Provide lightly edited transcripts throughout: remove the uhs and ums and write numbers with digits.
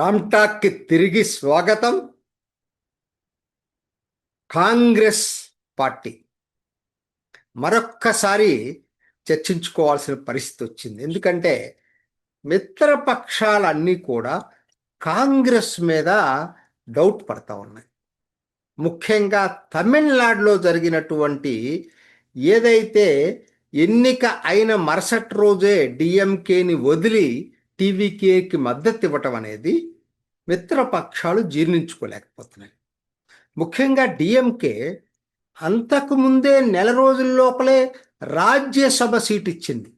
రామ్టాక్కి తిరిగి స్వాగతం. కాంగ్రెస్ పార్టీ మరొక్కసారి చర్చించుకోవాల్సిన పరిస్థితి వచ్చింది. ఎందుకంటే మిత్రపక్షాలన్నీ కూడా కాంగ్రెస్ మీద డౌట్ పడతా ఉన్నాయి. ముఖ్యంగా తమిళనాడులో జరిగినటువంటి ఏదైతే ఎన్నిక అయిన మరుసటి రోజే డిఎంకేని వదిలి టీవీకేకి మద్దతు ఇవ్వటం అనేది మిత్రపక్షాలు జీర్ణించుకోలేకపోతున్నాయి. ముఖ్యంగా డిఎంకే అంతకుముందే నెల రోజుల లోపలే రాజ్యసభ సీట్ ఇచ్చింది.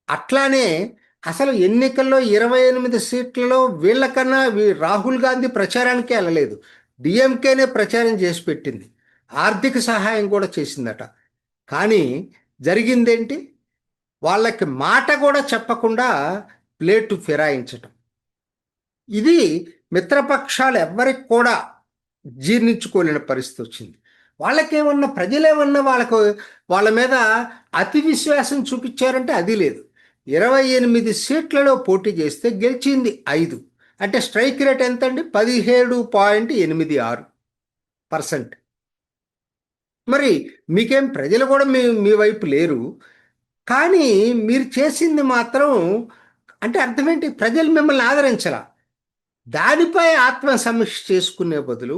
అట్లానే అసలు ఎన్నికల్లో 28 సీట్లలో వీళ్ళకన్నా రాహుల్ గాంధీ ప్రచారానికే వెళ్ళలేదు, డిఎంకేనే ప్రచారం చేసి పెట్టింది. ఆర్థిక సహాయం కూడా చేసిందట. కానీ జరిగిందేంటి? వాళ్ళకి మాట కూడా చెప్పకుండా ప్లేటు ఫిరాయించటం. ఇది మిత్రపక్షాలు ఎవ్వరికి కూడా జీర్ణించుకోలేని పరిస్థితి వచ్చింది. వాళ్ళకేమన్నా ప్రజలేమన్నా వాళ్ళ మీద అతి విశ్వాసం చూపించారంటే అది లేదు. 28 సీట్లలో పోటీ చేస్తే గెలిచింది 5. అంటే స్ట్రైక్ రేట్ ఎంత అండి? 17.86%. మరి మీకేం ప్రజలు కూడా మీ వైపు లేరు. కానీ మీరు చేసింది మాత్రం అంటే అర్థమేంటి? ప్రజలు మిమ్మల్ని ఆదరించరా. దానిపై ఆత్మసమీక్ష చేసుకునే బదులు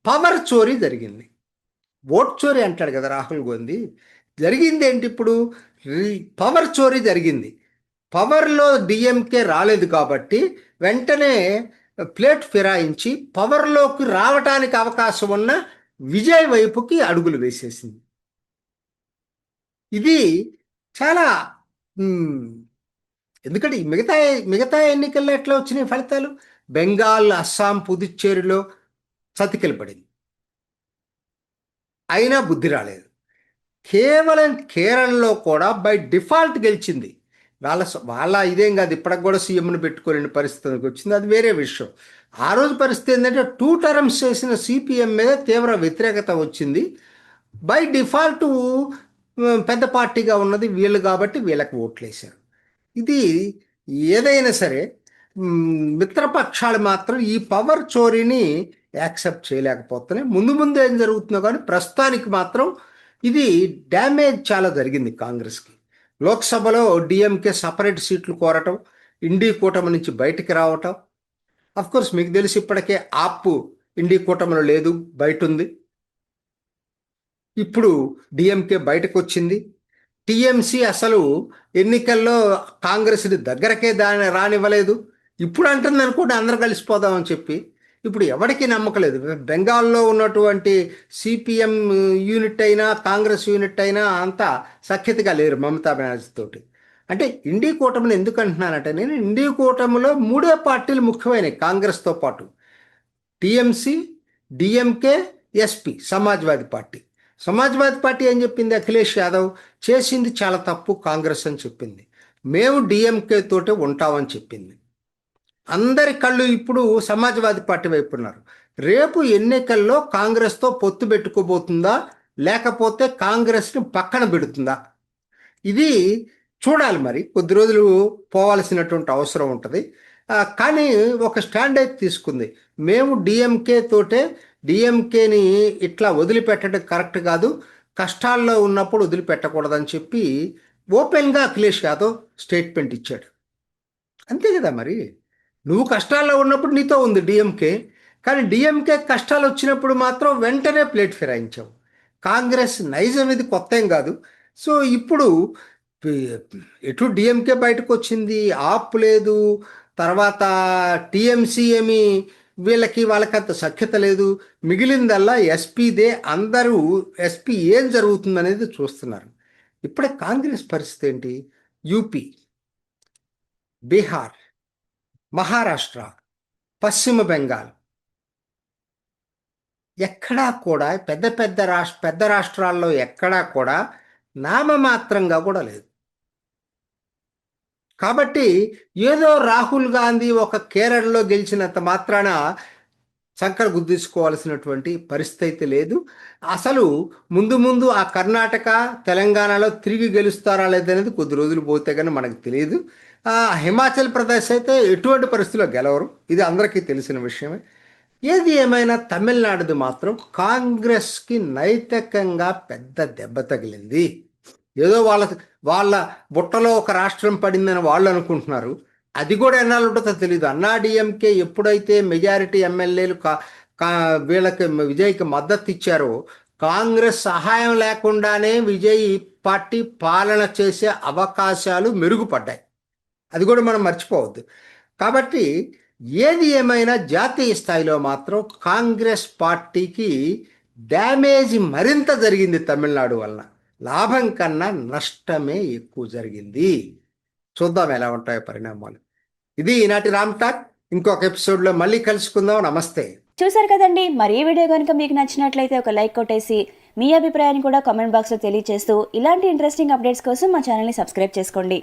పవర్ చోరీ జరిగింది. ఓట్ చోరీ అంటాడు కదా రాహుల్ గాంధీ. జరిగింది ఏంటి? ఇప్పుడు పవర్ చోరీ జరిగింది. పవర్లో డిఎంకే రాలేదు కాబట్టి వెంటనే ప్లేట్ ఫిరాయించి పవర్లోకి రావటానికి అవకాశం ఉన్న విజయ్ వైపుకి అడుగులు వేసేసింది. ఇది చాలా ఎందుకంటే మిగతా మిగతా ఎన్నికల్లో ఎట్లా వచ్చినాయి ఫలితాలు? బెంగాల్, అస్సాం, పుదుచ్చేరిలో చతికిల పడింది, అయినా బుద్ధి రాలేదు. కేవలం కేరళలో కూడా బై డిఫాల్ట్ గెలిచింది. వాళ్ళ ఇదేం కాదు, ఇప్పటికి కూడా సీఎంను పెట్టుకోలేని పరిస్థితికి వచ్చింది, అది వేరే విషయం. ఆ రోజు పరిస్థితి ఏంటంటే 2 టర్మ్స్ చేసిన సిపిఎం మీద తీవ్ర వ్యతిరేకత వచ్చింది. బై డిఫాల్ట్ పెద్ద పార్టీగా ఉన్నది వీళ్ళు కాబట్టి వీళ్ళకి ఓట్లు వేశారు. ఇది ఏదైనా సరే మిత్రపక్షాలు మాత్రం ఈ పవర్ చోరీని యాక్సెప్ట్ చేయలేకపోతున్నాయి. ముందు ముందు ఏం జరుగుతుందో కానీ ప్రస్తుతానికి మాత్రం ఇది డ్యామేజ్ చాలా జరిగింది కాంగ్రెస్కి. లోక్సభలో డిఎంకే సపరేట్ సీట్లు కోరటం, ఇండి కూటమి నుంచి బయటికి రావటం. అఫ్కోర్స్ మీకు తెలిసి ఇప్పటికే ఆప్ ఇండి కూటమిలో లేదు, బయట ఉంది. ఇప్పుడు డిఎంకే బయటకు వచ్చింది. టిఎంసి అసలు ఎన్నికల్లో కాంగ్రెస్ని దగ్గరకే రానివ్వలేదు. ఇప్పుడు అంటుంది అనుకుంటే అందరు కలిసిపోదామని చెప్పి. ఇప్పుడు ఎవరికి నమ్మకలేదు. బెంగాల్లో ఉన్నటువంటి సిపిఎం యూనిట్ అయినా కాంగ్రెస్ యూనిట్ అయినా అంతా సఖ్యతగా లేరు మమతా బెనర్జీ తోటి. అంటే ఇండి కూటమిని ఎందుకు అంటున్నానంటే, నేను ఇండి కూటమిలో 3 పార్టీలు ముఖ్యమైనవి కాంగ్రెస్తో పాటు: TMC, DMK, SP, Samajwadi party. Samajwadi party ఏం చెప్పింది? అఖిలేష్ యాదవ్ చేసింది చాలా తప్పు కాంగ్రెస్ అని చెప్పింది. మేము డిఎంకే తోటే ఉంటామని చెప్పింది. అందరి కళ్ళు ఇప్పుడు సమాజ్వాదీ పార్టీ వైపు ఉన్నారు. రేపు ఎన్నికల్లో కాంగ్రెస్తో పొత్తు పెట్టుకోబోతుందా, లేకపోతే కాంగ్రెస్ని పక్కన పెడుతుందా? ఇది చూడాలి. మరి కొద్ది రోజులు పోవాల్సినటువంటి అవసరం ఉంటుంది. కానీ ఒక స్టాండ్ అయితే తీసుకుంది. మేము డిఎంకే తోటే, డిఎంకేని ఇట్లా వదిలిపెట్టడం కరెక్ట్ కాదు, కష్టాల్లో ఉన్నప్పుడు వదిలిపెట్టకూడదని చెప్పి ఓపెన్గా అఖిలేష్ యాదవ్ స్టేట్మెంట్ ఇచ్చాడు. అంతే కదా మరి. నువ్వు కష్టాల్లో ఉన్నప్పుడు నీతో ఉంది డిఎంకే, కానీ డిఎంకే కష్టాలు వచ్చినప్పుడు మాత్రం వెంటనే ప్లేట్ ఫిరాయించావు. కాంగ్రెస్ నైజం ఇది కొత్త ఏం కాదు. సో ఇప్పుడు ఎటు డిఎంకే బయటకు వచ్చింది, ఆప్ లేదు, తర్వాత టిఎంసి ఏమి వాళ్ళకంత సఖ్యత లేదు. మిగిలిందల్లా ఎస్పీదే. అందరూ ఎస్పీ ఏం జరుగుతుందనేది చూస్తున్నారు. ఇప్పుడే కాంగ్రెస్ పరిస్థితి ఏంటి? యూపీ, బీహార్, మహారాష్ట్ర, పశ్చిమ బెంగాల్, ఎక్కడా కూడా పెద్ద రాష్ట్రాల్లో ఎక్కడా కూడా నామమాత్రంగా కూడా లేదు. కాబట్టి ఏదో రాహుల్ గాంధీ ఒక కేరళలో గెలిచినంత మాత్రాన సంకర గుద్దేసుకోవాల్సినటువంటి పరిస్థితి అయితే లేదు. అసలు ముందు ముందు ఆ కర్ణాటక తెలంగాణలో తిరిగి గెలుస్తారా లేదనేది కొద్ది రోజులు పోతే కానీ మనకు తెలియదు. హిమాచల్ ప్రదేశ్ అయితే ఎటువంటి పరిస్థితుల్లో గెలవరు, ఇది అందరికీ తెలిసిన విషయమే. ఏది ఏమైనా తమిళనాడుది మాత్రం కాంగ్రెస్కి నైతికంగా పెద్ద దెబ్బ తగిలింది. ఏదో వాళ్ళ బుట్టలో ఒక రాష్ట్రం పడిందని వాళ్ళు అనుకుంటున్నారు. అది కూడా ఎన్నాళ్ళు ఉంటుందో తెలియదు. అన్నాడీఎంకే ఎప్పుడైతే మెజారిటీ ఎమ్మెల్యేలు వీళ్ళకి విజయ్కి మద్దతు ఇచ్చారో, కాంగ్రెస్ సహాయం లేకుండానే విజయ్ పార్టీ పాలన చేసే అవకాశాలు మెరుగుపడ్డాయి. అది కూడా మనం మర్చిపోవద్దు. కాబట్టి ఏది ఏమైనా జాతీయ స్థాయిలో మాత్రం కాంగ్రెస్ పార్టీకి డ్యామేజ్ మరింత జరిగింది తమిళనాడు వలన. లాభం కన్నా నష్టమే ఎక్కువ జరిగింది. చూద్దాం ఎలా ఉంటాయో పరిణామాలు. ఇది ఈనాటి రామ్ టాక్. ఇంకొక ఎపిసోడ్లో మళ్ళీ కలుసుకుందాం. నమస్తే. చూసారు కదండి, మరి ఈ వీడియో కనుక మీకు నచ్చినట్లయితే ఒక లైక్ కొట్టేసి మీ అభిప్రాయాన్ని కూడా కామెంట్ బాక్స్లో తెలియజేస్తూ ఇలాంటి ఇంట్రెస్టింగ్ అప్డేట్స్ కోసం మా ఛానల్ని సబ్స్క్రైబ్ చేసుకోండి.